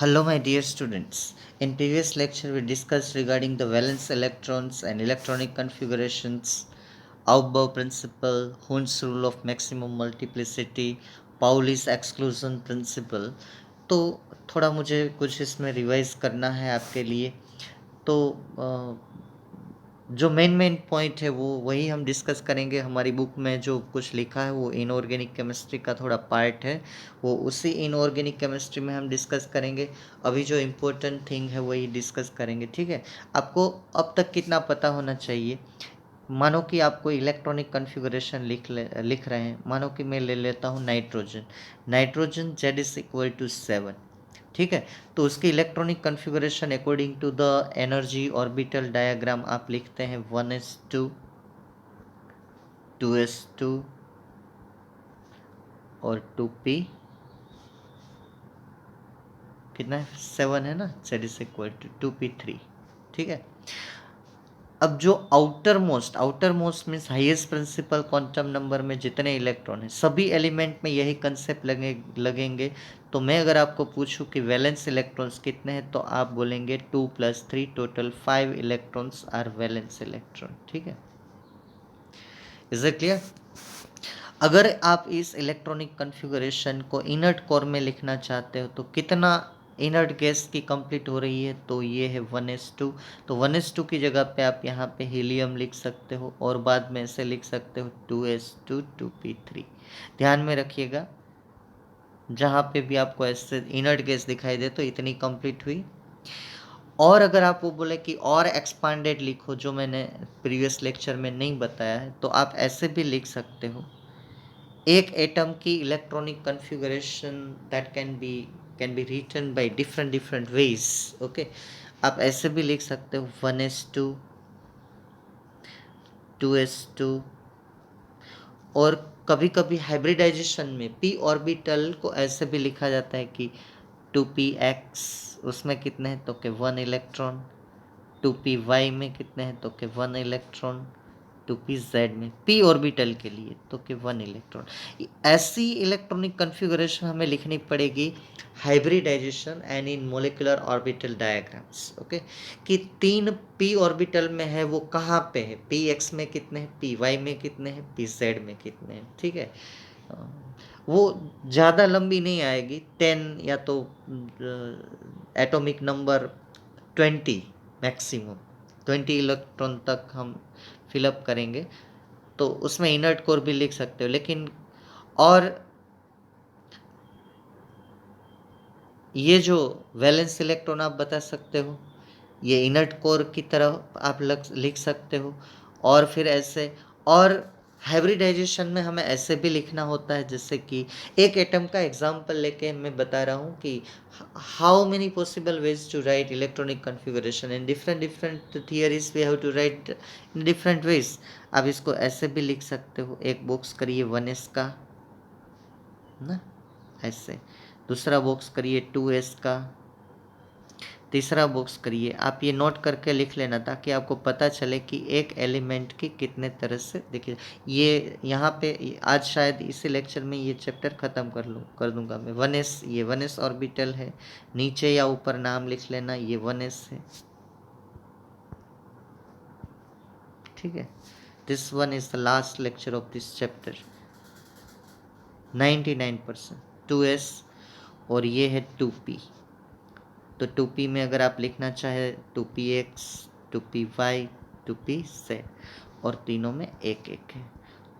Hello, my dear students. In previous lecture, we discussed regarding the valence electrons and electronic configurations, Aufbau principle, Hund's rule of maximum multiplicity, Pauli's exclusion principle. तो थोड़ा मुझे कुछ इसमें revise करना है आपके लिए। तो जो मेन पॉइंट है वो वही हम डिस्कस करेंगे। हमारी बुक में जो कुछ लिखा है वो इनऑर्गेनिक केमिस्ट्री का थोड़ा पार्ट है, वो उसी इनऑर्गेनिक केमिस्ट्री में हम डिस्कस करेंगे। अभी जो इम्पोर्टेंट थिंग है वही डिस्कस करेंगे, ठीक है। आपको अब तक कितना पता होना चाहिए? मानो कि आपको इलेक्ट्रॉनिक कॉन्फ़िगरेशन लिख रहे हैं। मानो कि मैं ले लेता हूँ नाइट्रोजन Z=7, ठीक है। तो उसकी electronic configuration according to the energy orbital diagram आप लिखते हैं 1s2, 2s2 और 2p, कितना है? 7 है ना। Z=2p3, ठीक है। अब जो outer most means highest principal quantum number में जितने इलेक्ट्रॉन हैं, सभी एलिमेंट में यही कंसेप्ट लगेंगे। तो मैं अगर आपको पूछूं कि वैलेंस इलेक्ट्रॉन्स कितने हैं, तो आप बोलेंगे 2 + 3, total 5 electrons are valence electron, ठीक है। Is it clear? अगर आप इस इलेक्ट्रॉनिक कॉन्फ़िगरेशन को इनर्ट कोर में लिखना चाहते हो तो कितना इनर्ट गैस की कंप्लीट हो रही है, तो ये है 1s2। तो 1s2 की जगह पे आप यहाँ पे हीलियम लिख सकते हो और बाद में ऐसे लिख सकते हो 2s2 2p3। ध्यान में रखिएगा, जहाँ पे भी आपको ऐसे इनर्ट गैस दिखाई दे तो इतनी कंप्लीट हुई। और अगर आप वो बोले कि और एक्सपांडेड लिखो, जो मैंने प्रीवियस लेक्चर में नहीं बताया है, तो आप ऐसे भी लिख सकते हो। एक एटम की electronic configuration that can be written by different ways, okay. आप ऐसे भी लिख सकते हो 1s2 2s2, और कभी कभी हाइब्रिडाइजेशन में p ऑर्बिटल को ऐसे भी लिखा जाता है कि 2px, उसमें कितने हैं तो के 1 इलेक्ट्रॉन, 2py में कितने हैं तो के 1 इलेक्ट्रॉन, 2pz में p ऑर्बिटल के लिए तो के 1 इलेक्ट्रॉन। ऐसी इलेक्ट्रॉनिक कॉन्फ़िगरेशन हमें लिखनी पड़ेगी hybridization and in molecular orbital diagrams, okay. कि 3 p ऑर्बिटल में है, वो कहाँ पे है, px में कितने हैं, py में कितने हैं, pz में कितने हैं, ठीक है। वो ज़्यादा लंबी नहीं आएगी, 10 या तो एटॉमिक नंबर 20, मैक्सिमम 20 इलेक्ट्रॉन तक हम फिलअप करेंगे। तो उसमें इनर्ट कोर भी लिख सकते हो, लेकिन और ये जो वैलेंस इलेक्ट्रॉन आप बता सकते हो, ये इनर्ट कोर की तरह आप लिख सकते हो। और फिर ऐसे, और हाइब्रिडाइजेशन में हमें ऐसे भी लिखना होता है, जैसे कि एक एटम का एग्जांपल लेके मैं बता रहा हूँ कि how many possible ways to write electronic configuration in different theories we have to write in different ways. आप इसको ऐसे भी लिख सकते हो, एक बॉक्स करिए 1s का ना, ऐसे दूसरा बॉक्स करिए 2s का, तीसरा बॉक्स करिए। आप ये नोट करके लिख लेना ताकि आपको पता चले कि एक एलिमेंट की कितने तरह से। देखिए ये यहाँ पे आज शायद इसी लेक्चर में ये चैप्टर ख़त्म कर दूंगा मैं। 1s, ये 1s ऑर्बिटल है, नीचे या ऊपर नाम लिख लेना, ये 1s है, ठीक है। This one is the last lecture of this chapter, 99%। 2s और ये है 2p। तो 2p में अगर आप लिखना चाहे 2px, 2py, 2pz, और तीनों में एक एक है,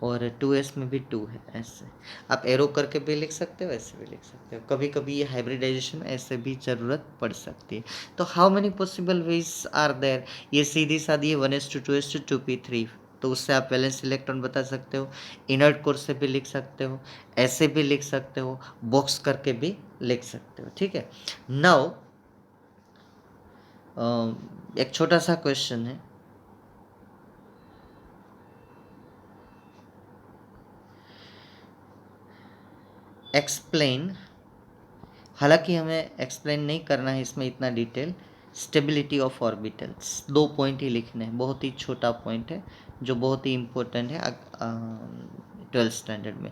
और 2s में भी 2 है। ऐसे आप एरो करके भी लिख सकते हो, ऐसे भी लिख सकते हो। कभी कभी ये हाइब्रिडाइजेशन ऐसे भी ज़रूरत पड़ सकती है। तो how many possible ways are there, ये सीधी सादी 1s2 2s2 2p3। तो उससे आप वैलेंस इलेक्ट्रॉन बता सकते हो, इनर्ट कोर से भी लिख सकते हो, ऐसे भी लिख सकते हो, बॉक्स करके भी लिख सकते हो, ठीक है। नाउ एक छोटा सा क्वेश्चन है, एक्सप्लेन, हालांकि हमें एक्सप्लेन नहीं करना है इसमें इतना detail, stability of orbitals. 2 point ही लिखने हैं, बहुत ही छोटा पॉइंट है जो बहुत ही इम्पोर्टेंट है 12th स्टैंडर्ड में।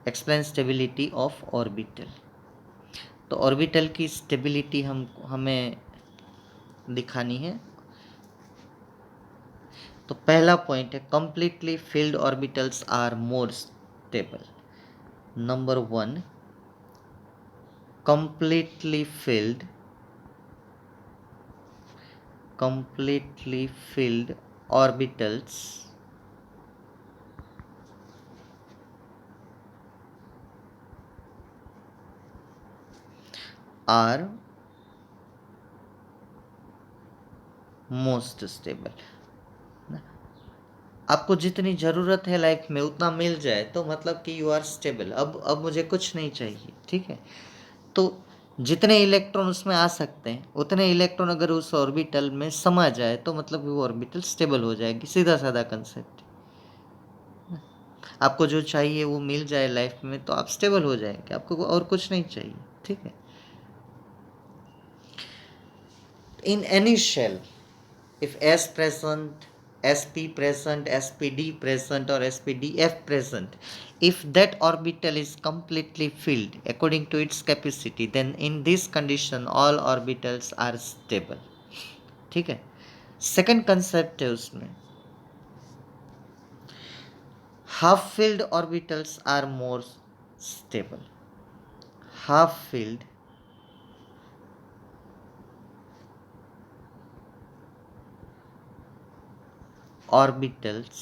Explain stability of orbital. तो ऑर्बिटल की स्टेबिलिटी हमें दिखानी है। तो पहला पॉइंट है completely filled orbitals are more stable. Number 1, completely filled orbitals are most stable। आपको जितनी ज़रूरत है लाइफ में उतना मिल जाए तो मतलब कि यू आर स्टेबल। अब मुझे कुछ नहीं चाहिए, ठीक है। तो जितने इलेक्ट्रॉन उसमें आ सकते हैं उतने इलेक्ट्रॉन अगर उस ऑर्बिटल में समा जाए तो मतलब वो ऑर्बिटल स्टेबल हो जाएगी। सीधा साधा कंसेप्ट। आपको जो चाहिए वो मिल जाए लाइफ में तो आप स्टेबल हो जाएंगे, आपको और कुछ नहीं चाहिए, ठीक है। In any shell, if S present, SP present, SPD present, or SPDF present, if that orbital is completely filled according to its capacity, then in this condition all orbitals are stable, ठीक है। Second concept है उसमें, half filled orbitals are more stable. Half filled orbitals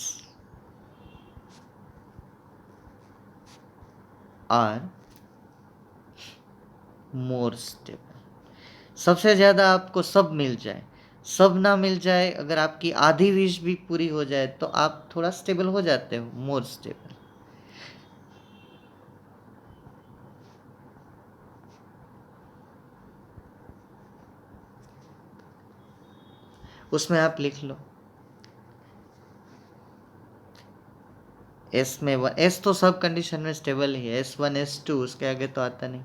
are more stable। सबसे ज़्यादा आपको सब मिल जाए, सब ना मिल जाए, अगर आपकी आधी विश भी पूरी हो जाए तो आप थोड़ा स्टेबल हो जाते हो, मोर स्टेबल। उसमें आप लिख लो एस में एस तो सब कंडीशन में स्टेबल ही है, S1 S2 उसके आगे तो आता नहीं।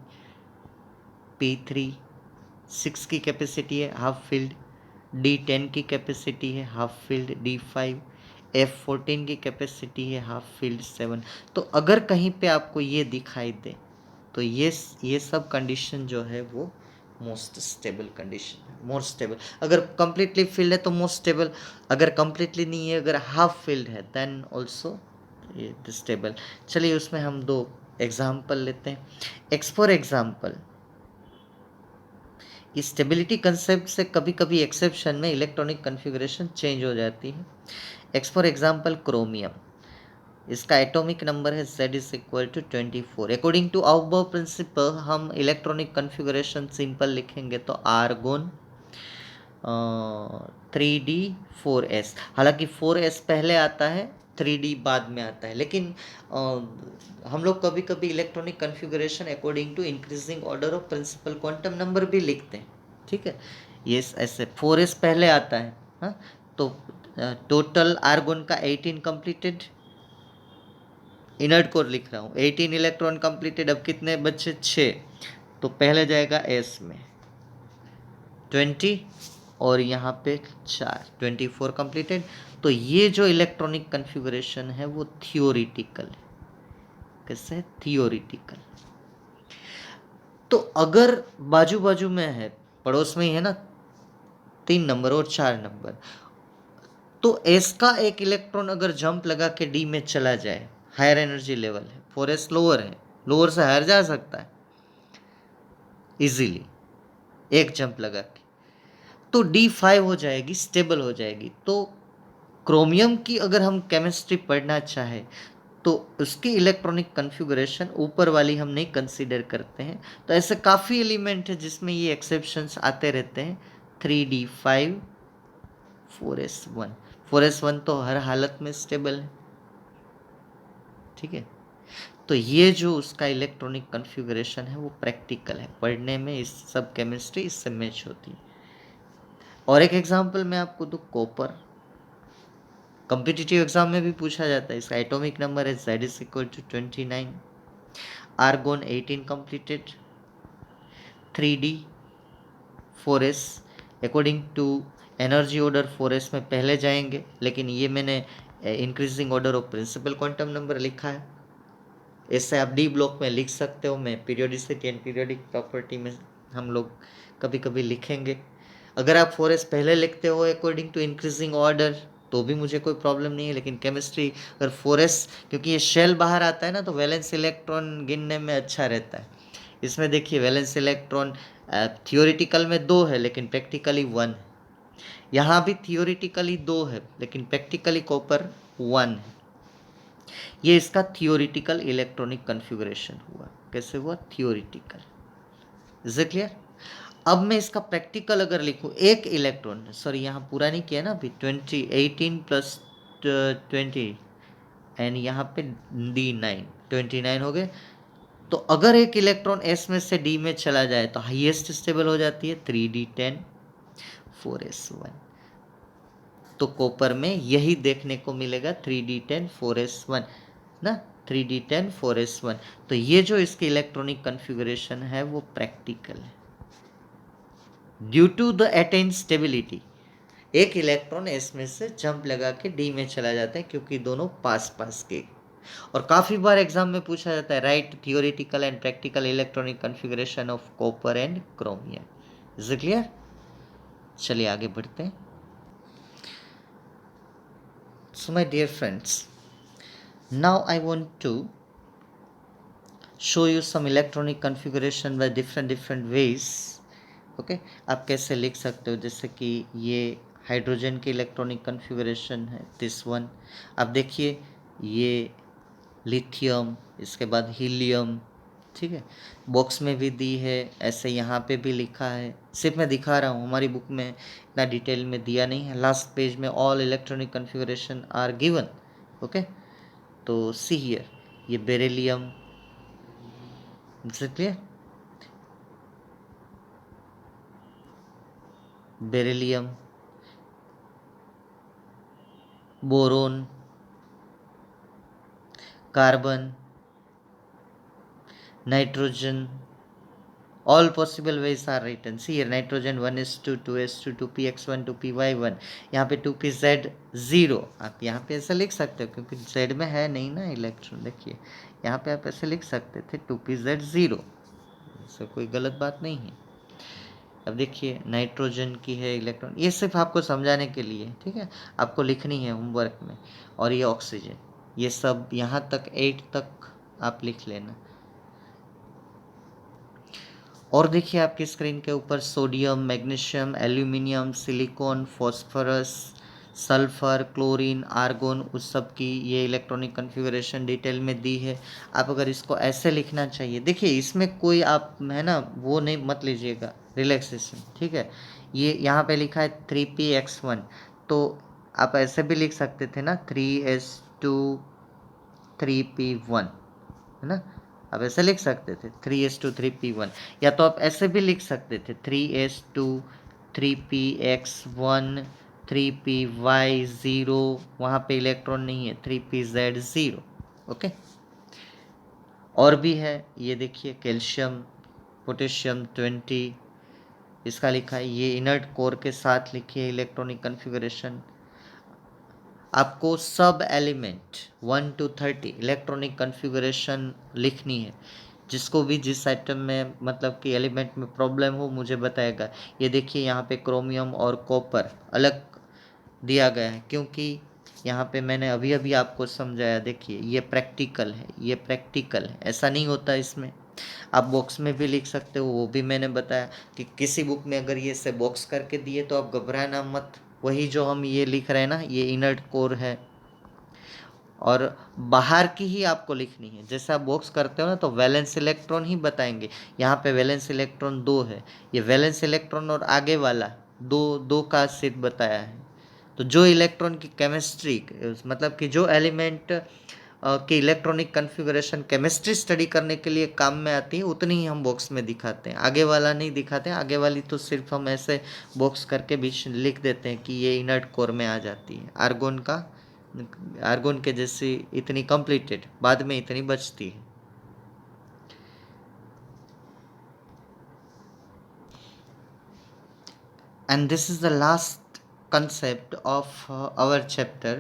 P3 6 की कैपेसिटी है, हाफ फील्ड। D10 की कैपेसिटी है, हाफ फील्ड। D5 F14 की कैपेसिटी है, हाफ फील्ड 7। तो अगर कहीं पे आपको ये दिखाई दे तो ये सब कंडीशन जो है वो मोस्ट स्टेबल कंडीशन है, मोर स्टेबल। अगर कंप्लीटली फील्ड है तो मोस्ट स्टेबल, अगर कंप्लीटली नहीं है, अगर हाफ फील्ड है देन ऑल्सो ये स्टेबल। चलिए उसमें हम दो एग्जाम्पल लेते हैं। X for example, stability concept से कभी कभी एक्सेप्शन में इलेक्ट्रॉनिक कन्फिगरेशन चेंज हो जाती है। एक्स फॉर एग्जाम्पल क्रोमियम, इसका एटॉमिक नंबर है Z is equal to 24। According to above principle हम इलेक्ट्रॉनिक कन्फिगरेशन सिंपल लिखेंगे तो आर्गोन 3D4S। हालांकि 4S पहले आता है, 3D बाद में आता है, लेकिन हम लोग कभी कभी electronic configuration according to increasing order of principal quantum number भी लिखते हैं, ठीक है। ये ऐसे 4S पहले आता है, हाँ। तो टोटल आर्गोन का 18 कंप्लीटेड, इनर्ट कोर लिख रहा हूँ, 18 इलेक्ट्रॉन कंप्लीटेड। अब कितने बचे? 6। तो पहले जाएगा S में 20 और यहाँ पे 4, 24 कंप्लीटेड। तो ये जो इलेक्ट्रॉनिक कन्फिगरेशन है वो थियोरिटिकल है। कैसे? थियोरिटिकल। तो अगर बाजू बाजू में है, पड़ोस में ही है ना, 3 नंबर और 4 नंबर, तो एस का एक इलेक्ट्रॉन अगर जंप लगा के डी में चला जाए, हायर एनर्जी लेवल है, 4s लोअर है, लोअर से हायर जा सकता है इजीली एक जंप लगा के, तो D5 हो जाएगी, स्टेबल हो जाएगी। तो क्रोमियम की अगर हम केमिस्ट्री पढ़ना चाहें तो उसकी इलेक्ट्रॉनिक कन्फिगरेशन ऊपर वाली हम नहीं कंसीडर करते हैं। तो ऐसे काफ़ी एलिमेंट है जिसमें ये एक्सेप्शंस आते रहते हैं। 3D5 4s1, 4s1 तो हर हालत में स्टेबल है, ठीक है। तो ये जो उसका इलेक्ट्रॉनिक कन्फिगरेशन है वो प्रैक्टिकल है, पढ़ने में इस सब केमिस्ट्री इससे मैच होती है। और एक एग्जांपल मैं आपको दूं, कॉपर, कॉम्पिटिटिव एग्जाम में भी पूछा जाता है। इसका एटॉमिक नंबर है Z is equal to 29। Argon 18 completed, 3D 4s। According to energy order 4s में पहले जाएंगे, लेकिन ये मैंने increasing order of principal quantum number लिखा है। ऐसे आप डी ब्लॉक में लिख सकते हो, मैं पीरियोडिसिटी एंड पीरियोडिक प्रॉपर्टी में हम लोग कभी कभी लिखेंगे। अगर आप 4s पहले लिखते हो अकॉर्डिंग टू इंक्रीजिंग ऑर्डर तो भी मुझे कोई प्रॉब्लम नहीं है, लेकिन केमिस्ट्री अगर 4s, क्योंकि ये शेल बाहर आता है ना, तो वैलेंस इलेक्ट्रॉन गिनने में अच्छा रहता है। इसमें देखिए वैलेंस इलेक्ट्रॉन थियोरिटिकल में 2 है लेकिन प्रैक्टिकली 1 है। यहाँ भी थियोरिटिकली 2 है लेकिन प्रैक्टिकली कॉपर 1 है। ये इसका थियोरिटिकल इलेक्ट्रॉनिक कन्फिगरेशन हुआ। कैसे हुआ? थियोरिटिकल। Is it clear? अब मैं इसका प्रैक्टिकल अगर लिखूं, एक इलेक्ट्रॉन, सॉरी यहाँ पूरा नहीं किया ना अभी, 18 प्लस 20 एंड यहाँ पे D9, 29 हो गए। तो अगर एक इलेक्ट्रॉन S में से D में चला जाए तो हाईएस्ट स्टेबल हो जाती है 3D10 4s1। तो कॉपर में यही देखने को मिलेगा 3D10 4s1 ना, 3D10 4s1। तो ये जो इसकी इलेक्ट्रॉनिक कन्फिगरेशन है वो प्रैक्टिकल है due to the attain stability. एक इलेक्ट्रॉन एस में से जंप लगा के डी में चला जाता है क्योंकि दोनों पास पास के। और काफ़ी बार एग्जाम में पूछा जाता है write theoretical and practical electronic configuration of copper and chromium. Is it clear? चलिए आगे बढ़ते हैं। So my dear friends, now I want to show you some electronic configuration by different ways. Okay आप कैसे लिख सकते हो, जैसे कि ये हाइड्रोजन की इलेक्ट्रॉनिक कन्फिगरेशन है, दिस वन। आप देखिए ये लिथियम, इसके बाद हीलियम, ठीक है, बॉक्स में भी दी है, ऐसे यहाँ पे भी लिखा है। सिर्फ मैं दिखा रहा हूँ, हमारी बुक में इतना डिटेल में दिया नहीं है। लास्ट पेज में all electronic configuration are given. Okay तो सी हियर, ये beryllium, is it clear? Beryllium, boron, carbon, nitrogen, all possible ways are written. See here, nitrogen 1s2 2s2 2px1 2py1, यहाँ पे 2pz0। आप यहाँ पे ऐसे लिख सकते हो क्योंकि z में है नहीं ना इलेक्ट्रॉन। देखिए यहाँ पे आप ऐसे लिख सकते थे 2pz0, इससे कोई गलत बात नहीं है। अब देखिए नाइट्रोजन की है इलेक्ट्रॉन, ये सिर्फ आपको समझाने के लिए, ठीक है, आपको लिखनी है होमवर्क में। और ये ऑक्सीजन, ये सब यहाँ तक 8 तक आप लिख लेना। और देखिए आपकी स्क्रीन के ऊपर sodium, magnesium, aluminium, silicon, phosphorus, sulphur, chlorine, argon, उस सब की ये इलेक्ट्रॉनिक कन्फिगरेशन डिटेल में दी है। आप अगर इसको ऐसे लिखना चाहिए, देखिए इसमें कोई आप है ना वो नहीं मत लीजिएगा, रिलैक्सेशन, ठीक है। ये यहाँ पे लिखा है 3px1, तो आप ऐसे भी लिख सकते थे ना 3s2 3p1, है ना, आप ऐसे लिख सकते थे 3s2 3p1, या तो आप ऐसे भी लिख सकते थे 3s2 3px1 3py0, वहाँ पे इलेक्ट्रॉन नहीं है, 3pz0। ओके और भी है, ये देखिए कैल्शियम, पोटेशियम 20, इसका लिखा है, ये इनर्ट कोर के साथ लिखिए इलेक्ट्रॉनिक कन्फिगरेशन। आपको सब एलिमेंट 1 to 30 इलेक्ट्रॉनिक कन्फिगरेशन लिखनी है। जिसको भी जिस आइटम में मतलब कि एलिमेंट में प्रॉब्लम हो मुझे बताएगा। ये देखिए यहाँ पे क्रोमियम और कॉपर अलग दिया गया है क्योंकि यहाँ पे मैंने अभी अभी आपको समझाया। देखिए ये प्रैक्टिकल है, ये प्रैक्टिकल है, ऐसा नहीं होता इसमें। आप बॉक्स में भी लिख सकते हो, वो भी मैंने बताया कि किसी बुक में अगर ये से बॉक्स करके दिए तो आप घबराना मत। वही जो हम ये लिख रहे हैं ना, ये इनर्ट कोर है और बाहर की ही आपको लिखनी है। जैसे आप बॉक्स करते हो ना तो वैलेंस इलेक्ट्रॉन ही बताएंगे। यहाँ पे वैलेंस इलेक्ट्रॉन 2 है, ये वैलेंस इलेक्ट्रॉन और आगे वाला दो का सेट बताया है। तो जो इलेक्ट्रॉन की केमिस्ट्री मतलब कि जो एलिमेंट की इलेक्ट्रॉनिक कन्फिगरेशन केमिस्ट्री स्टडी करने के लिए काम में आती है उतनी ही हम बॉक्स में दिखाते हैं, आगे वाला नहीं दिखाते हैं। आगे वाली तो सिर्फ हम ऐसे बॉक्स करके भी लिख देते हैं कि ये इनर्ट कोर में आ जाती है। आर्गोन के जैसी इतनी कंप्लीटेड, बाद में इतनी बचती है। And this is the last concept of our chapter.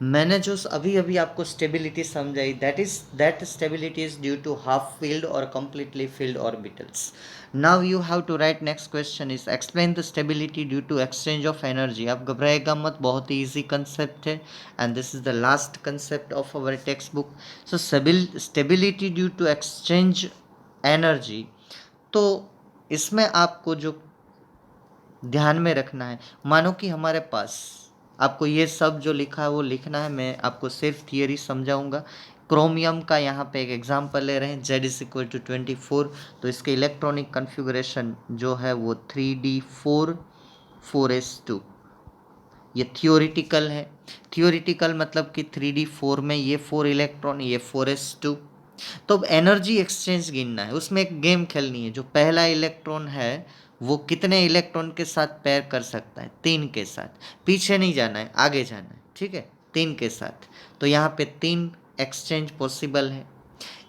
मैंने जो अभी अभी आपको स्टेबिलिटी समझाई, that stability is due to half filled और completely filled orbitals. Now you have to write next question is explain the stability due to exchange of energy. आप घबराएगा मत, बहुत ही ईजी कंसेप्ट है and this is the last concept of our text book. So stability due to exchange energy, तो इसमें आपको जो ध्यान में रखना है, मानो कि हमारे पास, आपको ये सब जो लिखा है वो लिखना है, मैं आपको सिर्फ थियरी समझाऊंगा. क्रोमियम का यहाँ पे एक एग्जांपल ले रहे हैं, Z=24, तो इसके इलेक्ट्रॉनिक कन्फिगरेशन जो है वो 3d4 4s2. ये थियोरिटिकल है. थियोरिटिकल मतलब कि 3d4 में ये 4 इलेक्ट्रॉन, ये 4s2. तो अब एनर्जी एक्सचेंज गिनना है, उसमें एक गेम खेलनी है. जो पहला इलेक्ट्रॉन है वो कितने इलेक्ट्रॉन के साथ पेयर कर सकता है? 3 के साथ. पीछे नहीं जाना है, आगे जाना है, ठीक है, 3 के साथ. तो यहाँ पे 3 एक्सचेंज पॉसिबल है.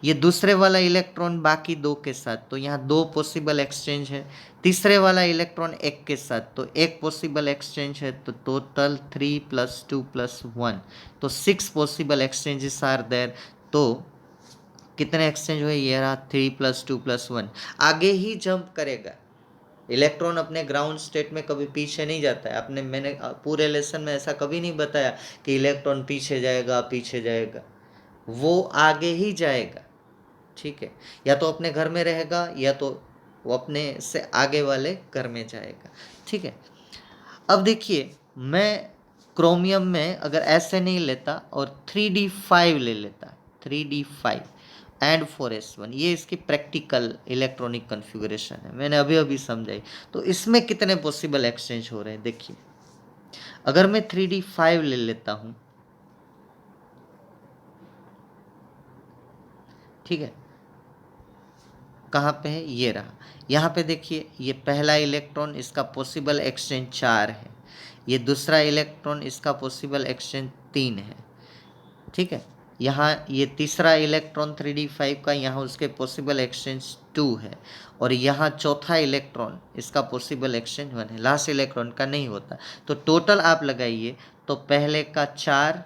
ये दूसरे वाला इलेक्ट्रॉन बाकी 2 के साथ, तो यहाँ 2 पॉसिबल एक्सचेंज है. तीसरे वाला इलेक्ट्रॉन 1 के साथ, तो 1 पॉसिबल एक्सचेंज है. तो टोटल 3 + 2 + 1, तो 6 पॉसिबल एक्सचेंजेस आर देयर. तो कितने एक्सचेंज हुए? ये रहा 3 + 2 + 1. आगे ही जंप करेगा. इलेक्ट्रॉन अपने ग्राउंड स्टेट में कभी पीछे नहीं जाता है. मैंने पूरे लेसन में ऐसा कभी नहीं बताया कि इलेक्ट्रॉन पीछे जाएगा. वो आगे ही जाएगा, ठीक है. या तो अपने घर में रहेगा या तो वो अपने से आगे वाले घर में जाएगा, ठीक है. अब देखिए, मैं क्रोमियम में अगर ऐसे नहीं लेता और 3d5 ले लेता, 3d5 एंड 4s1, ये इसकी प्रैक्टिकल इलेक्ट्रॉनिक कन्फिगरेशन है, मैंने अभी अभी समझाई. तो इसमें कितने पॉसिबल एक्सचेंज हो रहे हैं देखिए. अगर मैं 3d5 ले लेता हूं, ठीक है, कहाँ पे है? ये रहा. यहाँ पे देखिए, ये पहला इलेक्ट्रॉन, इसका पॉसिबल एक्सचेंज 4 है. ये दूसरा इलेक्ट्रॉन, इसका पॉसिबल एक्सचेंज 3 है, ठीक है. यहाँ ये तीसरा इलेक्ट्रॉन 3d5 का, यहाँ उसके पॉसिबल एक्सचेंज 2 है. और यहाँ चौथा इलेक्ट्रॉन, इसका पॉसिबल एक्सचेंज 1 है. लास्ट इलेक्ट्रॉन का नहीं होता. तो टोटल आप लगाइए, तो पहले का 4,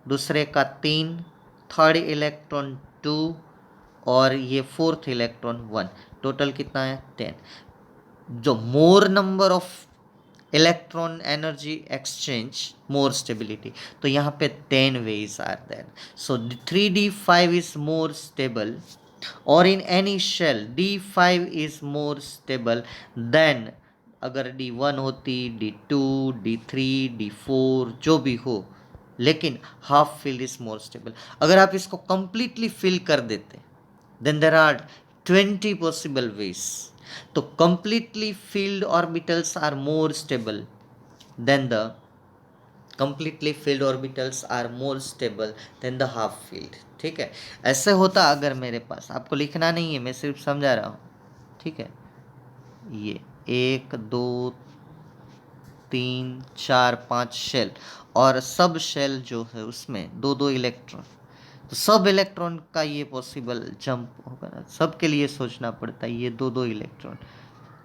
दूसरे का 3, थर्ड इलेक्ट्रॉन 2 और ये फोर्थ इलेक्ट्रॉन 1. टोटल कितना है? 10. जो more number of electron energy exchange, more stability. तो यहाँ पे 10 ways are there. So 3d5 is more stable, और in any shell d5 is more stable than, अगर d1 होती, d2, d3, d4 जो भी हो, लेकिन half field is more stable. अगर आप इसको कंप्लीटली फिल कर देते, then there are 20 possible ways. तो completely filled orbitals are more stable than the half filled. ठीक है. ऐसे होता अगर मेरे पास, आपको लिखना नहीं है, मैं सिर्फ समझा रहा हूँ, ठीक है. ये 1 2 3 4 5 शेल, और सब शेल जो है उसमें 2 इलेक्ट्रॉन. तो सब इलेक्ट्रॉन का ये पॉसिबल जंप होगा ना, सबके लिए सोचना पड़ता है. ये 2 इलेक्ट्रॉन,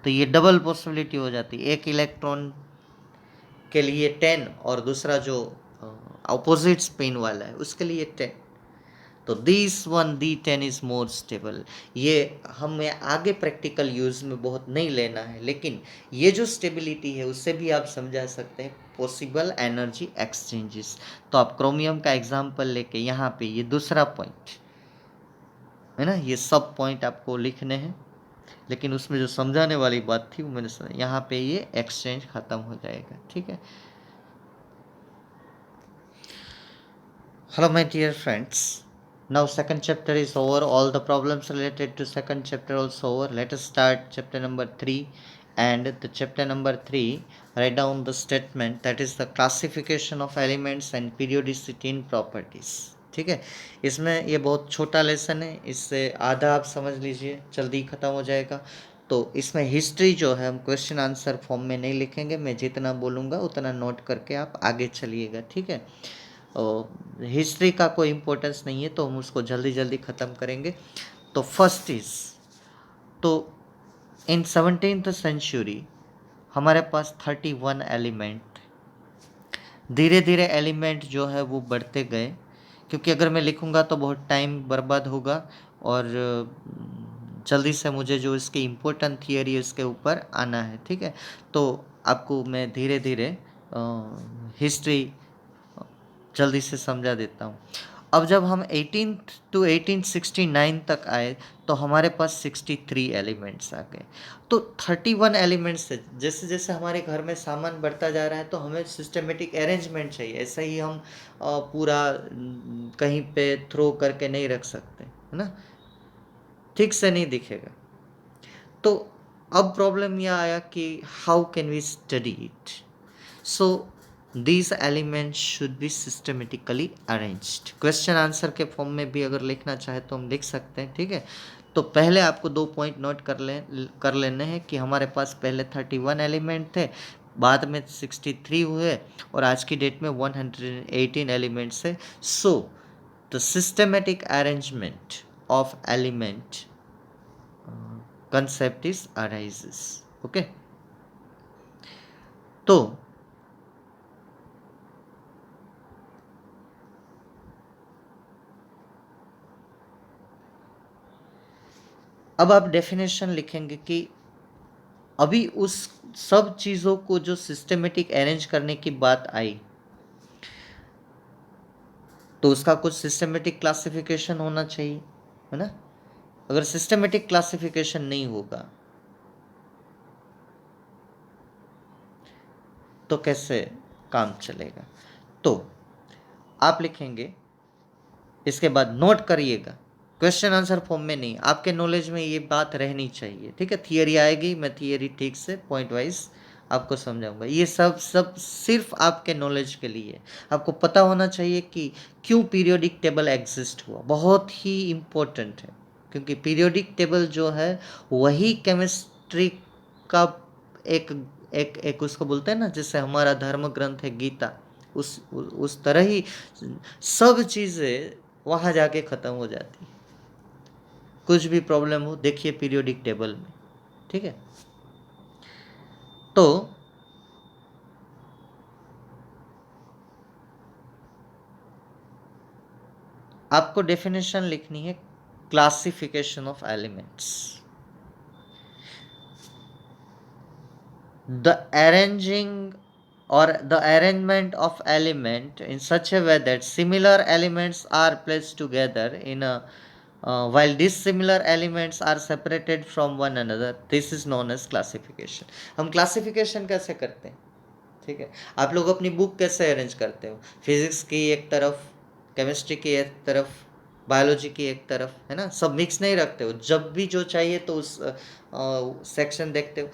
तो ये डबल पॉसिबिलिटी हो जाती है. एक इलेक्ट्रॉन के लिए 10 और दूसरा जो अपोजिट स्पिन वाला है उसके लिए 10. तो this one D10 is more stable. ये हमें आगे प्रैक्टिकल यूज में बहुत नहीं लेना है, लेकिन ये जो स्टेबिलिटी है उससे भी आप समझा सकते हैं पॉसिबल एनर्जी एक्सचेंजेस. तो आप क्रोमियम का एग्जांपल लेके यहाँ पे ये दूसरा पॉइंट है ना, ये सब पॉइंट आपको लिखने हैं, लेकिन उसमें जो समझाने वाली बात थी वो मैंने यहाँ पे ये एक्सचेंज खत्म हो जाएगा, ठीक है. Hello my dear friends, now second chapter is over, all the problems related to second chapter also over. Let us start chapter number 3, and the chapter number 3, write down the statement, that is the classification of elements and periodicity in properties. ठीक है. इसमें ये बहुत छोटा lesson है, इससे आधा आप समझ लीजिए, जल्दी ख़त्म हो जाएगा. तो इसमें हिस्ट्री जो है हम क्वेश्चन आंसर फॉर्म में नहीं लिखेंगे, मैं जितना बोलूँगा उतना नोट करके आप आगे चलिएगा, ठीक है. हिस्ट्री का कोई इम्पोर्टेंस नहीं है, तो हम उसको जल्दी जल्दी ख़त्म करेंगे. तो फर्स्ट इज, तो इन 17th सेंचुरी हमारे पास 31 एलिमेंट. धीरे धीरे एलिमेंट जो है वो बढ़ते गए, क्योंकि अगर मैं लिखूँगा तो बहुत टाइम बर्बाद होगा और जल्दी से मुझे जो इसकी इम्पोर्टेंट थियरी है उसके ऊपर आना है, ठीक है। तो आपको मैं धीरे धीरे हिस्ट्री जल्दी से समझा देता हूँ। अब जब हम 18th to 1869 तक आए तो हमारे पास 63 एलिमेंट्स आ गए। तो 31 एलिमेंट्स से जैसे जैसे हमारे घर में सामान बढ़ता जा रहा है तो हमें सिस्टमेटिक अरेंजमेंट चाहिए। ऐसा ही हम पूरा कहीं पे थ्रो करके नहीं रख सकते, है ना, ठीक से नहीं दिखेगा। तो अब प्रॉब्लम यह आया कि how can we study it. So these elements should be systematically arranged। Question answer के फॉर्म में भी अगर लिखना चाहे तो हम लिख सकते हैं, ठीक है। तो पहले आपको 2 पॉइंट नोट कर लेने हैं कि हमारे पास पहले 31 एलिमेंट थे, बाद में 63 हुए और आज की डेट में 118 एलिमेंट्स है। So the systematic arrangement of element concept is arises। Okay, तो अब आप डेफिनेशन लिखेंगे कि अभी उस सब चीज़ों को जो सिस्टमेटिक अरेंज करने की बात आई तो उसका कुछ सिस्टमेटिक क्लासिफिकेशन होना चाहिए, है ना। अगर सिस्टमेटिक क्लासिफिकेशन नहीं होगा तो कैसे काम चलेगा। तो आप लिखेंगे, इसके बाद नोट करिएगा, क्वेश्चन आंसर फॉर्म में नहीं, आपके नॉलेज में ये बात रहनी चाहिए, ठीक है। थियरी आएगी, मैं थियरी ठीक से पॉइंट वाइज आपको समझाऊंगा। ये सब सब सिर्फ आपके नॉलेज के लिए। आपको पता होना चाहिए कि क्यों पीरियोडिक टेबल एग्जिस्ट हुआ, बहुत ही इम्पोर्टेंट है, क्योंकि पीरियोडिक टेबल जो है वही केमिस्ट्री का एक एक एक उसको बोलते हैं ना, जैसे हमारा धर्म ग्रंथ है गीता, उस तरह ही सब चीज़ें वहाँ जाके ख़त्म हो जाती। कुछ भी प्रॉब्लम हो देखिए पीरियोडिक टेबल में, ठीक है। तो आपको डेफिनेशन लिखनी है classification of elements. The arranging or the arrangement of element in such a way that similar elements are placed together in a while dissimilar elements are separated from one another, this is known as classification। हम classification कैसे करते हैं, ठीक है। आप लोग अपनी book कैसे अरेंज करते हो, फिजिक्स की एक तरफ, केमिस्ट्री की एक तरफ, बायोलॉजी की एक तरफ, है ना, सब मिक्स नहीं रखते हो। जब भी जो चाहिए तो उस सेक्शन देखते हो।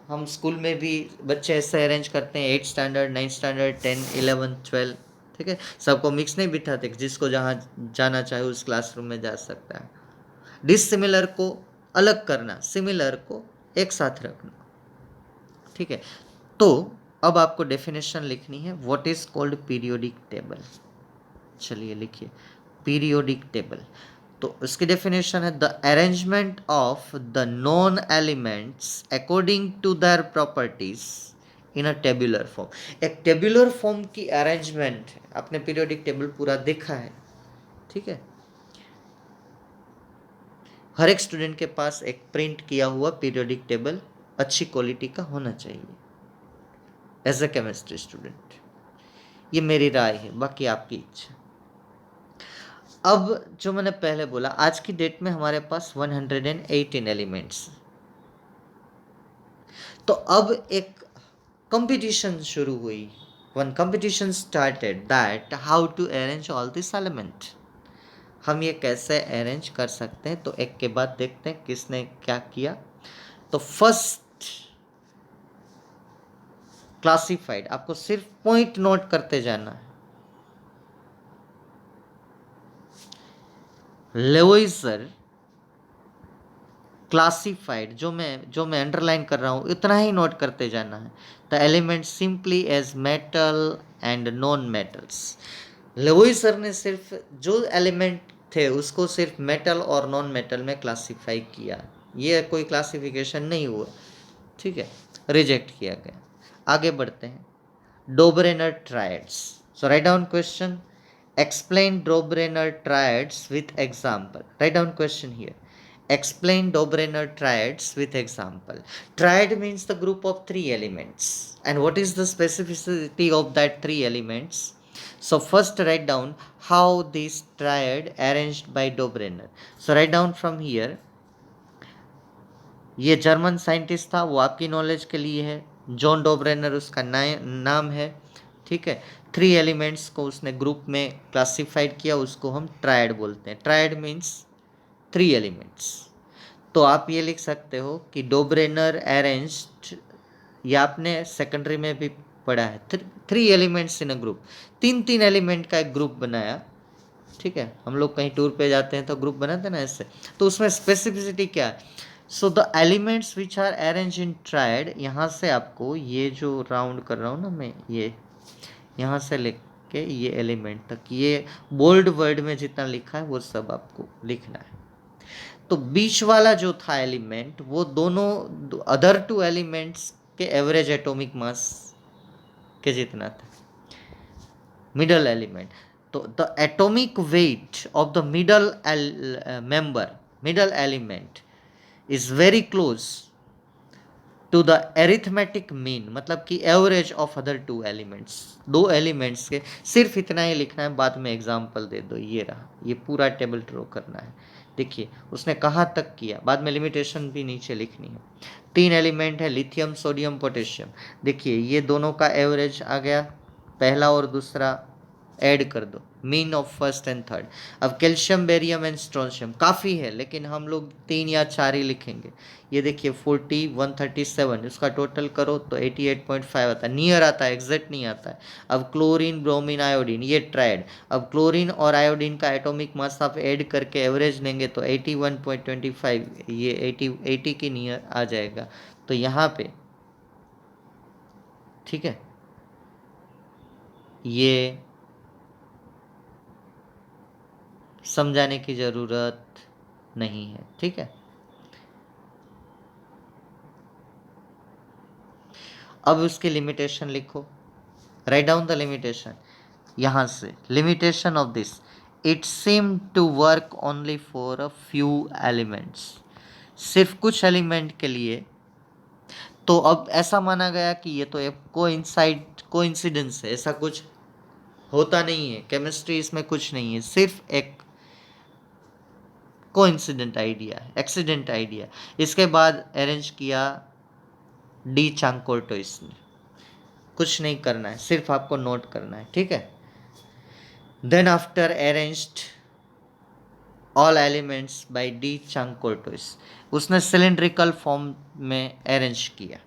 हम स्कूल में भी बच्चे ऐसे अरेंज करते हैं, 8th स्टैंडर्ड, 9th स्टैंडर्ड, 10, 11, 12, ठीक है। सबको मिक्स नहीं बिठाते, जिसको जहाँ जाना चाहे उस क्लासरूम में जा सकता है। डिसिमिलर को अलग करना, सिमिलर को एक साथ रखना, ठीक है। तो अब आपको डेफिनेशन लिखनी है, what is called periodic table. चलिए लिखिए पीरियोडिक टेबल। तो उसकी डेफिनेशन है the arrangement of the known elements according to their properties in a tabular form. एक टेबुलर फॉर्म की अरेंजमेंट है। आपने पीरियोडिक टेबल पूरा देखा है, ठीक है। हर एक स्टूडेंट के पास एक प्रिंट किया हुआ पीरियोडिक टेबल अच्छी क्वालिटी का होना चाहिए एज ए केमिस्ट्री स्टूडेंट। ये मेरी राय है, बाकी आपकी इच्छा। अब जो मैंने पहले बोला, आज की डेट में हमारे पास 118 एलिमेंट्स। तो अब एक कंपटीशन शुरू हुई। One competition started that how to arrange all this element. हम ये कैसे अरेंज कर सकते हैं, तो एक के बाद देखते हैं किसने क्या किया। तो फर्स्ट क्लासिफाइड, आपको सिर्फ पॉइंट नोट करते जाना है। लेवोइजर क्लासिफाइड, जो मैं अंडरलाइन कर रहा हूँ इतना ही नोट करते जाना है। The element simply as metal and non metals. Lavoisier ने सिर्फ जो एलिमेंट थे उसको सिर्फ मेटल और नॉन मेटल में क्लासिफाई किया। ये कोई क्लासिफिकेशन नहीं हुआ, ठीक है, रिजेक्ट किया गया। आगे बढ़ते हैं। Dobrener triads. So write down question. Explain Dobrener triads with example. Write down question here. Explain Dobrener triads with example. Triad means the group of three elements. And what is the specificity of that three elements? So first write down how this triad arranged by Dobrener. So write down from here. ये German scientist था, वो आपकी knowledge के लिए है, John डोब्रेनर उसका नाम है, ठीक है। थ्री एलिमेंट्स को उसने ग्रुप में क्लासिफाइड किया, उसको हम ट्रायड बोलते हैं। Triad means three elements. तो आप ये लिख सकते हो कि डोब्रेनर अरेंज्ड, ये आपने सेकेंडरी में भी पढ़ा है, three elements in a group, तीन तीन एलिमेंट का एक ग्रुप बनाया, ठीक है। हम लोग कहीं टूर पे जाते हैं तो ग्रुप बनाते हैं ना ऐसे, तो उसमें स्पेसिफिसिटी क्या है? So the elements which are arrange in triad, यहाँ से आपको ये जो राउंड कर रहा हूँ ना मैं, ये यहाँ से लिख के ये एलिमेंट तक, ये बोल्ड वर्ड में जितना लिखा है वो सब आपको लिखना है। तो बीच वाला जो था एलिमेंट, वो दोनों अदर टू एलिमेंट्स के एवरेज एटॉमिक मास के जितना था, मिडल एलिमेंट। तो the atomic weight of the middle member, middle element is very close to the arithmetic mean, मतलब कि average of other two elements. दो एलिमेंट्स के सिर्फ इतना ही लिखना है, बाद में एग्जाम्पल दे दो। ये रहा, ये पूरा टेबल ड्रॉ करना है। देखिए उसने कहाँ तक किया, बाद में लिमिटेशन भी नीचे लिखनी है। तीन एलिमेंट है, लिथियम सोडियम पोटेशियम। देखिए ये दोनों का एवरेज आ गया, पहला और दूसरा ऐड कर दो, mean of first and third. अब कैल्शियम बेरियम एंड स्ट्रोंशियम काफ़ी है, लेकिन हम लोग तीन या चार ही लिखेंगे। ये देखिए 40 137, उसका टोटल करो तो 88.5 आता है, नियर आता है, एग्जैक्ट नहीं आता है। अब क्लोरीन ब्रोमीन आयोडीन, ये ट्रायड। अब क्लोरीन और आयोडीन का एटॉमिक मास आप ऐड करके एवरेज लेंगे तो 81.25, ये 80 की नियर आ जाएगा। तो यहाँ पे ठीक है, ये समझाने की ज़रूरत नहीं है, ठीक है। अब उसकी लिमिटेशन लिखो, राइट डाउन द लिमिटेशन। यहाँ से limitation of this, it seem to work only for a few elements, सिर्फ कुछ एलिमेंट के लिए। तो अब ऐसा माना गया कि ये तो एक कोइंसिडेंस है, ऐसा कुछ होता नहीं है, केमिस्ट्री इसमें कुछ नहीं है, सिर्फ एक कोइंसिडेंट आइडिया है, एक्सीडेंट आइडिया। इसके बाद अरेंज किया डी चांकोर्टोइस ने। कुछ नहीं करना है, सिर्फ आपको नोट करना है, ठीक है। Then after arranged all elements by de Chancourtois, उसने सिलेंड्रिकल फॉर्म में अरेंज किया,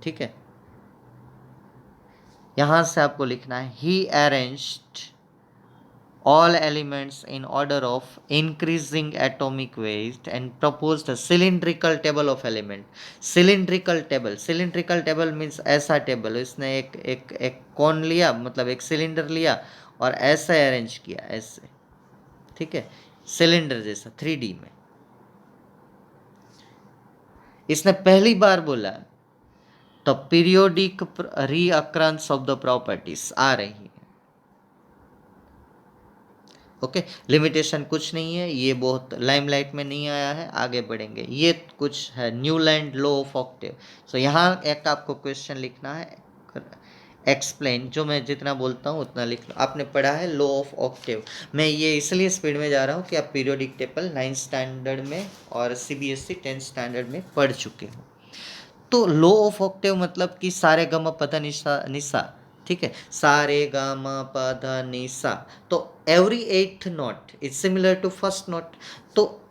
ठीक है। यहां से आपको लिखना है ही arranged all elements in order of increasing atomic weight and proposed a cylindrical table of element. cylindrical table means ऐसा टेबल, इसने एक कॉन लिया, मतलब एक सिलेंडर लिया और ऐसे अरेंज किया, ऐसे, ठीक है, सिलेंडर जैसा 3D में। इसने पहली बार बोला तो पीरियोडिक रीअक्रंस ऑफ द प्रॉपर्टीज आ रही है, ओके। लिमिटेशन कुछ नहीं है, ये बहुत लाइमलाइट में नहीं आया है, आगे बढ़ेंगे। ये कुछ है न्यूलैंड लॉ ऑफ ऑक्टेव। सो यहाँ एक आपको क्वेश्चन लिखना है, एक्सप्लेन, जो मैं जितना बोलता हूँ उतना लिख लो। आपने पढ़ा है लॉ ऑफ ऑक्टेव, मैं ये इसलिए स्पीड में जा रहा हूँ कि आप पीरियोडिक टेबल 9th स्टैंडर्ड में और CBSE 10th स्टैंडर्ड में पढ़ चुके हो। तो लॉ ऑफ ऑक्टेव मतलब कि सारे गम पध निशा निशा, ठीक है, सारे गामा पधा निशा। तो every 8th note is similar to first note. तो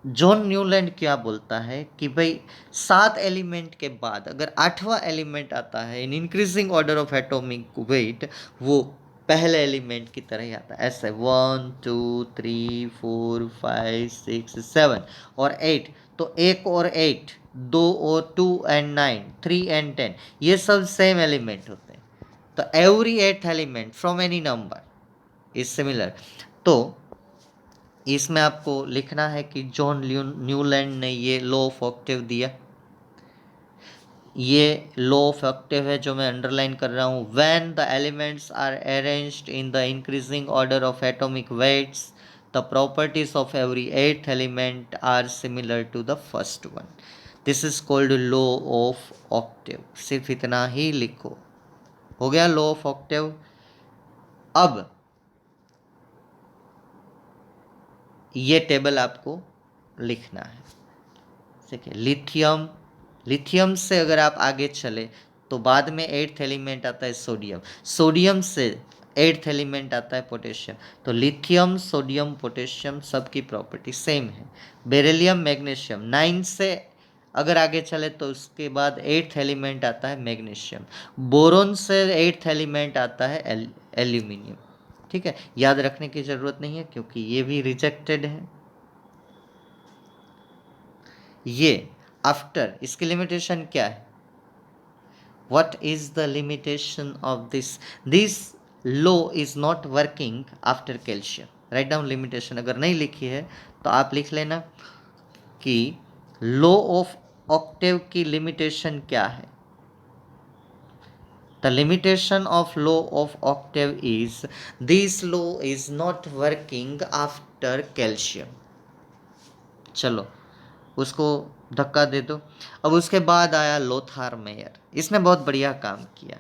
जॉन न्यूलैंड क्या बोलता है कि भाई 7 एलिमेंट के बाद अगर 8वां एलिमेंट आता है in increasing order of atomic weight, वो पहले एलिमेंट की तरह ही आता है, ऐसे 1 2 3 4 5 6 7 और 8। तो 1 और 8, 2 और 2 एंड 9, 3 एंड 10, ये सब सेम एलिमेंट होते हैं। तो every 8th element from any number is similar. तो इसमें आपको लिखना है कि जॉन न्यूलैंड ने ये लॉ ऑफ ऑक्टेव दिया। ये लो ऑफ ऑक्टेव है जो मैं अंडरलाइन कर रहा हूँ. When the elements are arranged in the increasing order of atomic weights the properties of every eighth element are similar to the first one. This is called law of octave. सिर्फ इतना ही लिखो. हो गया लो of Octave. अब ये table आपको लिखना है. ठीक है. लिथियम, लिथियम से अगर आप आगे चले तो बाद में एट्थ एलिमेंट आता है सोडियम. सोडियम से एट्थ एलिमेंट आता है पोटेशियम. तो लिथियम, सोडियम, पोटेशियम सबकी प्रॉपर्टी सेम है. बेरिलियम, मैग्नीशियम, 9 से अगर आगे चले तो उसके बाद एट्थ एलिमेंट आता है मैग्नीशियम. बोरोन से एट्थ एलिमेंट आता है एल्यूमिनियम. ठीक है. याद रखने की ज़रूरत नहीं है क्योंकि ये भी रिजेक्टेड है. ये आफ्टर, इसकी लिमिटेशन क्या है? What is the limitation of this? This law is not working after calcium. Write down limitation. अगर नहीं लिखी है तो आप लिख लेना कि law of octave की limitation क्या है. The limitation of law of octave is this law is not working after calcium. चलो उसको धक्का दे दो. अब उसके बाद आया लोथार मेयर. इसने बहुत बढ़िया काम किया.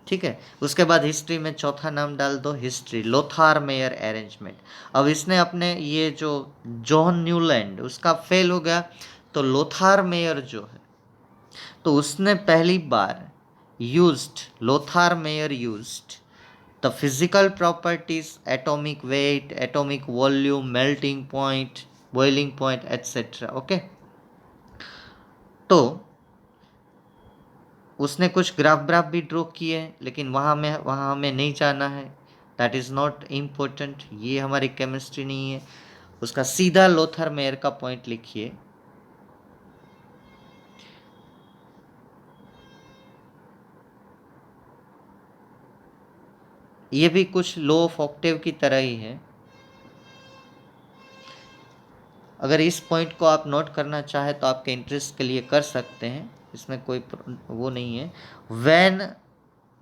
ठीक है. उसके बाद हिस्ट्री में चौथा नाम डाल दो, हिस्ट्री, लोथार मेयर अरेंजमेंट. अब इसने अपने ये जो जॉन न्यूलैंड उसका फेल हो गया तो लोथार मेयर जो है तो उसने पहली बार Lothar Meyer used the physical properties, atomic weight, atomic volume, melting point, boiling point etcetera. Okay. तो उसने कुछ ग्राफ भी ड्रॉ किए लेकिन वहाँ हमें नहीं जाना है. That is not important. ये हमारी केमिस्ट्री नहीं है. उसका सीधा लोथर मेयर का पॉइंट लिखिए. ये भी कुछ लो ऑफ ऑक्टेव की तरह ही है. अगर इस पॉइंट को आप नोट करना चाहे तो आपके इंटरेस्ट के लिए कर सकते हैं. इसमें कोई वो नहीं है. When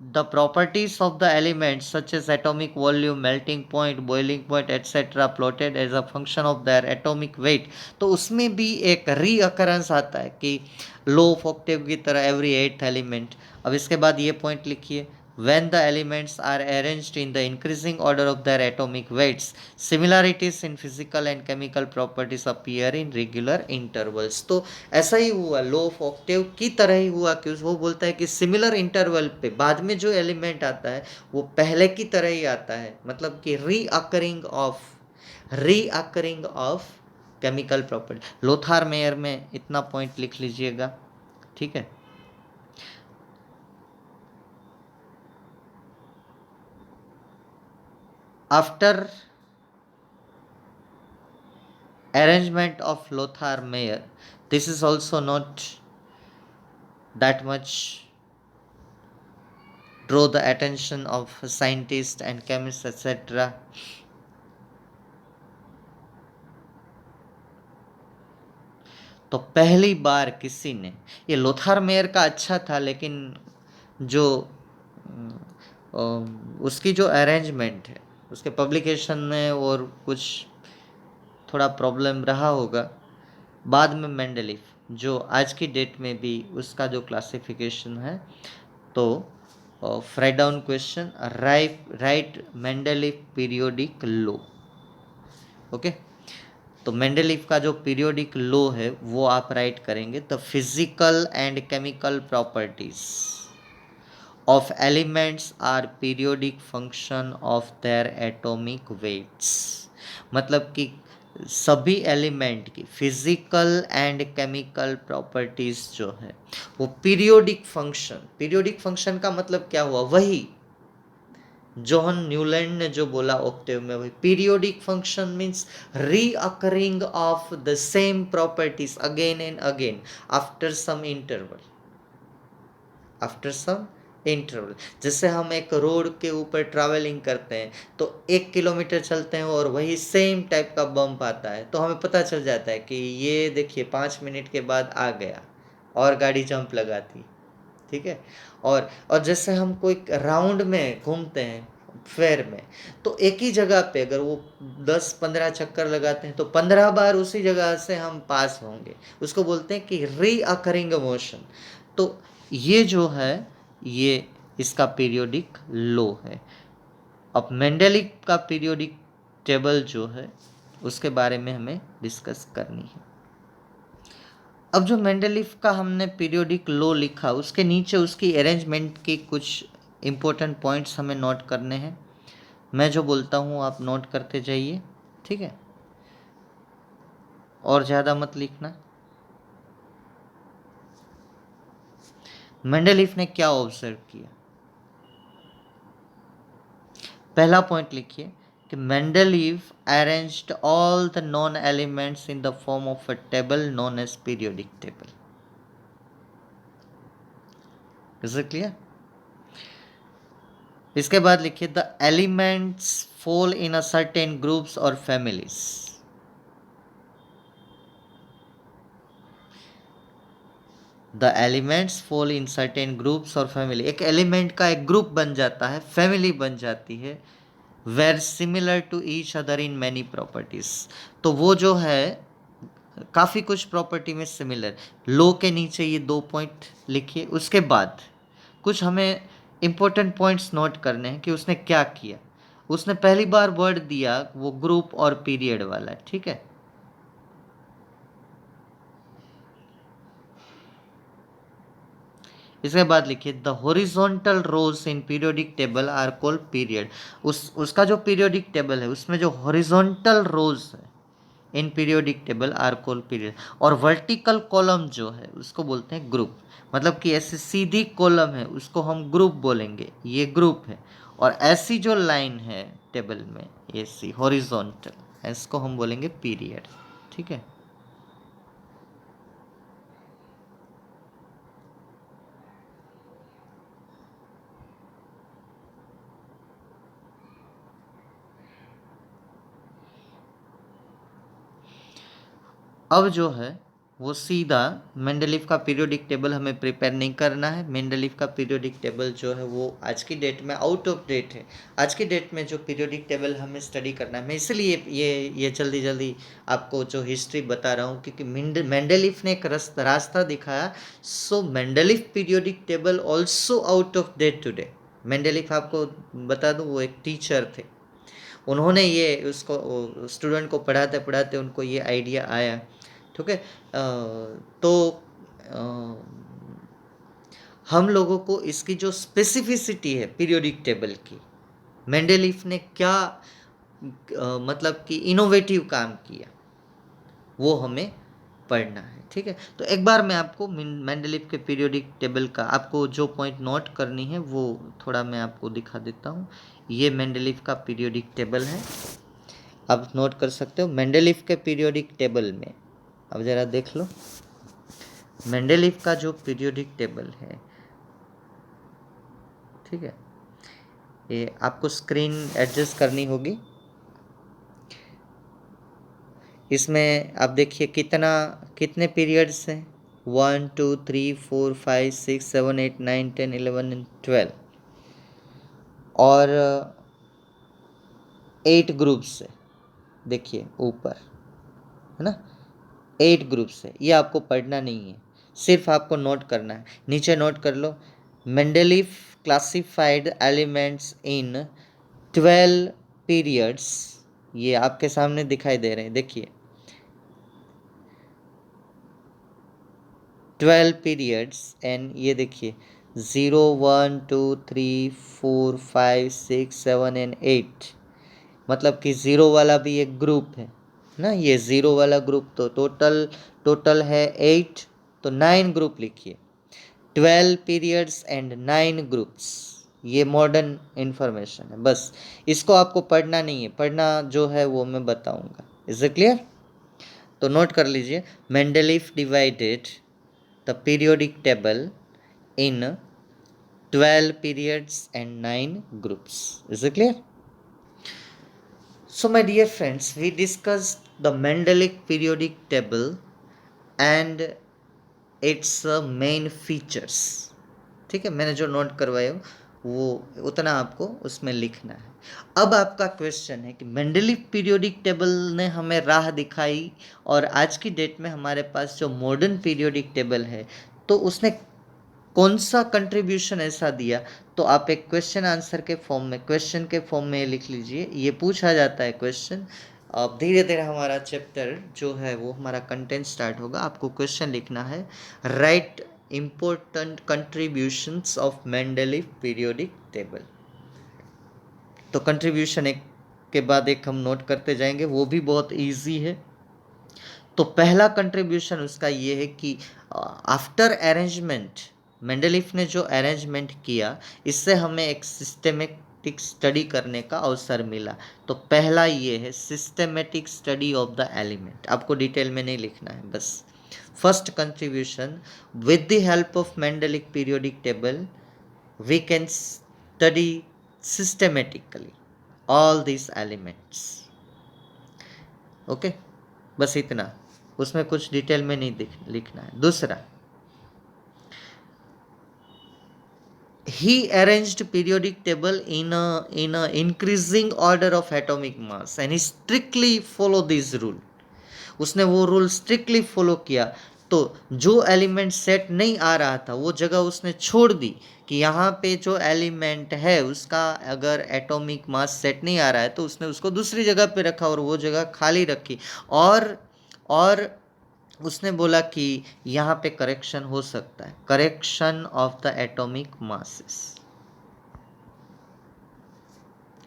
the properties of the elements such as atomic volume, melting point, boiling point etc plotted as a function of their atomic weight, तो उसमें भी एक रीअकरेंस आता है कि लो ऑफ ऑक्टेव की तरह एवरी एट्थ एलिमेंट. अब इसके बाद ये पॉइंट लिखिए. when the elements are arranged in the increasing order of their atomic weights, similarities in physical and chemical properties appear in regular intervals. तो ऐसा ही हुआ, लो ऑफ ऑक्टेव की तरह ही हुआ कि वो बोलता है कि सिमिलर इंटरवल पे बाद में जो एलिमेंट आता है वो पहले की तरह ही आता है. मतलब कि recurring of chemical property. Lothar mayor में इतना पॉइंट लिख लीजिएगा. ठीक है. After arrangement of Lothar Meyer, this is also not that much draw the attention of scientists and chemists etc. तो पहली बार किसी ने, ये लोथार मेयर का अच्छा था लेकिन जो उसकी जो अरेंजमेंट है उसके पब्लिकेशन में और कुछ थोड़ा प्रॉब्लम रहा होगा. बाद में मेंडलीफ जो आज की डेट में भी उसका जो क्लासिफिकेशन है तो write down question, write Mendeleev periodic law. Okay. तो मेंडलीफ का जो पीरियोडिक लो है वो आप राइट करेंगे. The physical and chemical properties of elements are periodic function of their atomic weights. मतलब कि सभी एलिमेंट की फिजिकल एंड केमिकल प्रॉपर्टीज जो है वो पीरियोडिक फंक्शन का मतलब क्या हुआ? वही जॉन न्यूलैंड ने जो बोला ऑक्टेव में, वही periodic function means reoccurring of the same properties again and again after some interval. जैसे हम एक रोड के ऊपर ट्रैवलिंग करते हैं तो 1 किलोमीटर चलते हैं और वही सेम टाइप का बम्प आता है तो हमें पता चल जाता है कि ये देखिए 5 मिनट के बाद आ गया और गाड़ी जंप लगाती. ठीक है। और जैसे हम कोई राउंड में घूमते हैं फेयर में, तो एक ही जगह पे अगर वो 10-15 चक्कर लगाते हैं तो 15 बार उसी जगह से हम पास होंगे, उसको बोलते हैं कि रीअकरिंग मोशन। तो ये जो है ये इसका पीरियोडिक लो है। अब मेंडेलिव का पीरियोडिक टेबल जो है उसके बारे में हमें डिस्कस करनी है। अब जो मेंडेलिव का हमने पीरियोडिक लो लिखा, उसके नीचे उसकी अरेंजमेंट के कुछ इम्पोर्टेंट पॉइंट्स हमें नोट करने हैं। मैं जो बोलता हूँ आप नोट करते जाइए, ठीक है, और ज़्यादा मत लिखना। मेंडेलिव ने क्या ऑब्जर्व किया? पहला पॉइंट लिखिए कि Mendeleev arranged all the known elements in the form of a table known as periodic table. Is it clear? इसके बाद लिखिए the elements fall in a certain groups और families. The elements fall in certain groups और family, एक element का एक group बन जाता है, फैमिली बन जाती है। Were similar to each other in many properties, तो वो जो है काफ़ी कुछ प्रॉपर्टी में सिमिलर। लो के नीचे ये 2 पॉइंट लिखिए। उसके बाद कुछ हमें इंपॉर्टेंट पॉइंट्स नोट करने हैं कि उसने क्या किया। उसने पहली बार वर्ड दिया वो ग्रुप और पीरियड वाला, ठीक है। इसके बाद लिखिए the horizontal rows in periodic table are called period. उसका जो पीरियोडिक टेबल है उसमें जो हॉरिजॉन्टल रोज है in periodic table are called period, और वर्टिकल कॉलम जो है उसको बोलते हैं ग्रुप। मतलब कि ऐसे सीधी कॉलम है उसको हम ग्रुप बोलेंगे, ये ग्रुप है। और ऐसी जो लाइन है टेबल में ऐसी हॉरिजॉन्टल, इसको हम बोलेंगे पीरियड, ठीक है। अब जो है वो सीधा मेंडलीव का पीरियोडिक टेबल हमें प्रिपेयर नहीं करना है। मेंडलीव का पीरियोडिक टेबल जो है वो आज की डेट में आउट ऑफ डेट है। आज की डेट में जो पीरियोडिक टेबल हमें स्टडी करना है, मैं इसलिए ये जल्दी जल्दी आपको जो हिस्ट्री बता रहा हूँ क्योंकि मेंडलीव ने एक रास्ता दिखाया। So Mendeleev periodic table also out of date today. Mendeleev आपको बता दूँ वो एक टीचर थे, उन्होंने ये उसको स्टूडेंट को पढ़ाते पढ़ाते उनको ये आइडिया आया, ठीक है। तो हम लोगों को इसकी जो स्पेसिफिसिटी है पीरियोडिक टेबल की, मेंडेलीव ने क्या मतलब कि इनोवेटिव काम किया वो हमें पढ़ना है, ठीक है। तो एक बार मैं आपको मेंडेलीव के पीरियोडिक टेबल का आपको जो पॉइंट नोट करनी है वो थोड़ा मैं आपको दिखा देता हूँ। ये मेंडेलीव का पीरियोडिक टेबल है, आप नोट कर सकते हो। मेंडेलीव के पीरियोडिक टेबल में अब ज़रा देख लो, मेंडेलीव का जो पीरियोडिक टेबल है, ठीक है, ये आपको स्क्रीन एडजस्ट करनी होगी। इसमें आप देखिए कितने पीरियड्स हैं, 1 2 3 4 5 6 7 8 9 10 11 एंड 12, और 8 ग्रुप्स है, देखिए ऊपर है ना, 8 ग्रुप्स है। ये आपको पढ़ना नहीं है, सिर्फ आपको नोट करना है। नीचे नोट कर लो, Mendeleev classified elements in 12 periods. ये आपके सामने दिखाई दे रहे हैं, देखिए 12 पीरियड्स। एंड ये देखिए 0 1 2 3 4 5 6 7 एंड 8, मतलब कि ज़ीरो वाला भी एक ग्रुप है ना। ये ज़ीरो वाला ग्रुप तो टोटल है 8, तो 9 ग्रुप लिखिए। 12 पीरियड्स एंड 9 ग्रुप्स, ये मॉडर्न इंफॉर्मेशन है। बस इसको आपको पढ़ना नहीं है, पढ़ना जो है वो मैं बताऊंगा। Is it clear? तो नोट कर लीजिए, Mendeleev divided the periodic table in 12 periods and 9 groups. Is it clear? So my dear friends, we discussed the Mendelic periodic table and its main features. ठीक है, मैंने जो नोट करवाया वो उतना आपको उसमें लिखना है। अब आपका क्वेश्चन है कि मेंडलीव पीरियोडिक टेबल ने हमें राह दिखाई और आज की डेट में हमारे पास जो मॉडर्न पीरियोडिक टेबल है तो उसने कौन सा कंट्रीब्यूशन ऐसा दिया। तो आप एक क्वेश्चन आंसर के फॉर्म में, क्वेश्चन के फॉर्म में लिख लीजिए, ये पूछा जाता है क्वेश्चन। अब धीरे धीरे हमारा चैप्टर जो है वो हमारा कंटेंट स्टार्ट होगा। आपको क्वेश्चन लिखना है, right important contributions of Mendeleev periodic table. तो कंट्रीब्यूशन एक के बाद एक हम नोट करते जाएंगे, वो भी बहुत इजी है। तो पहला कंट्रीब्यूशन उसका ये है कि आफ्टर अरेंजमेंट, मेंडलीव ने जो अरेंजमेंट किया इससे हमें एक सिस्टेमेटिक स्टडी करने का अवसर मिला। तो पहला ये है systematic study of the element. आपको डिटेल में नहीं लिखना है, बस first contribution, with the help of Mendeleev periodic table we can study systematically all these elements. Okay, बस इतना, उसमें कुछ डिटेल में नहीं लिखना है। दूसरा, he arranged periodic table in a increasing order of atomic mass and he strictly follow this rule। उसने वो रूल स्ट्रिक्टली फॉलो किया। तो जो एलिमेंट सेट नहीं आ रहा था वो जगह उसने छोड़ दी कि यहाँ पे जो एलिमेंट है उसका अगर एटॉमिक मास सेट नहीं आ रहा है तो उसने उसको दूसरी जगह पे रखा और वो जगह खाली रखी। और उसने बोला कि यहाँ पे करेक्शन हो सकता है, correction of the atomic masses.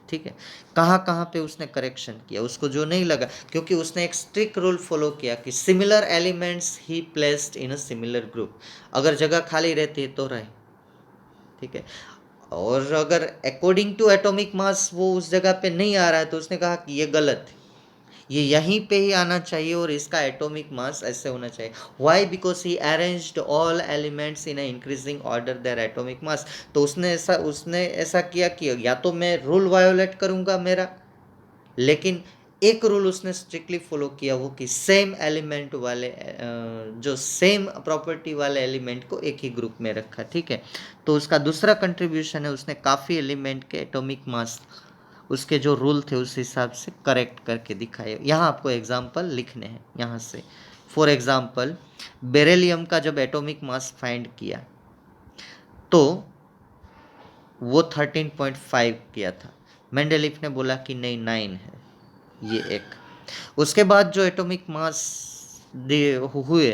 ठीक है, कहाँ कहाँ पे उसने करेक्शन किया, उसको जो नहीं लगा, क्योंकि उसने एक स्ट्रिक्ट रूल फॉलो किया कि similar elements he placed in a similar group. अगर जगह खाली रहती है तो रहे, ठीक है। और अगर अकॉर्डिंग टू एटॉमिक मास वो उस जगह पे नहीं आ रहा है तो उसने कहा कि ये गलत है, ये यहीं पे ही आना चाहिए और इसका एटॉमिक मास ऐसे होना चाहिए। Why? Because he arranged all elements in increasing order their atomic mass. तो उसने ऐसा किया कि या तो मैं रूल वायोलेट करूंगा मेरा, लेकिन एक रूल उसने स्ट्रिक्टली फॉलो किया, वो कि सेम एलिमेंट वाले जो सेम प्रॉपर्टी वाले एलिमेंट को एक ही ग्रुप में रखा। ठीक है, तो उसका दूसरा कंट्रीब्यूशन है, उसने काफ़ी एलिमेंट के एटॉमिक मास उसके जो रूल थे उस हिसाब से करेक्ट करके दिखाए। यहाँ आपको एग्जाम्पल लिखने हैं यहाँ से। फॉर एग्जाम्पल, बेरिलियम का जब एटॉमिक मास फाइंड किया तो वो 13.5 किया था, मेंडलीव ने बोला कि नहीं 9 है, ये एक। उसके बाद जो एटॉमिक मास हुए,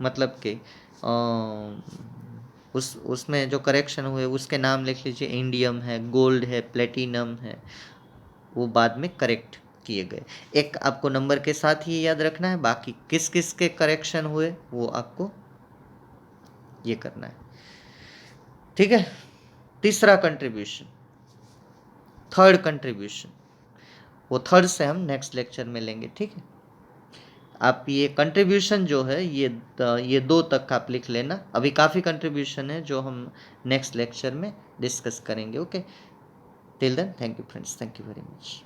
मतलब कि उसमें जो करेक्शन हुए उसके नाम लिख लीजिए, इंडियम है, गोल्ड है, प्लेटिनम है, वो बाद में करेक्ट किए गए। एक आपको नंबर के साथ ही याद रखना है, बाकी किस किस के करेक्शन हुए वो आपको ये करना है। ठीक है, तीसरा कंट्रीब्यूशन, थर्ड कंट्रीब्यूशन, वो थर्ड से हम नेक्स्ट लेक्चर में लेंगे। ठीक है, आप ये कंट्रीब्यूशन जो है ये 2 तक आप लिख लेना। अभी काफ़ी कंट्रीब्यूशन है जो हम नेक्स्ट लेक्चर में डिस्कस करेंगे। Okay, till then thank you friends, thank you very much.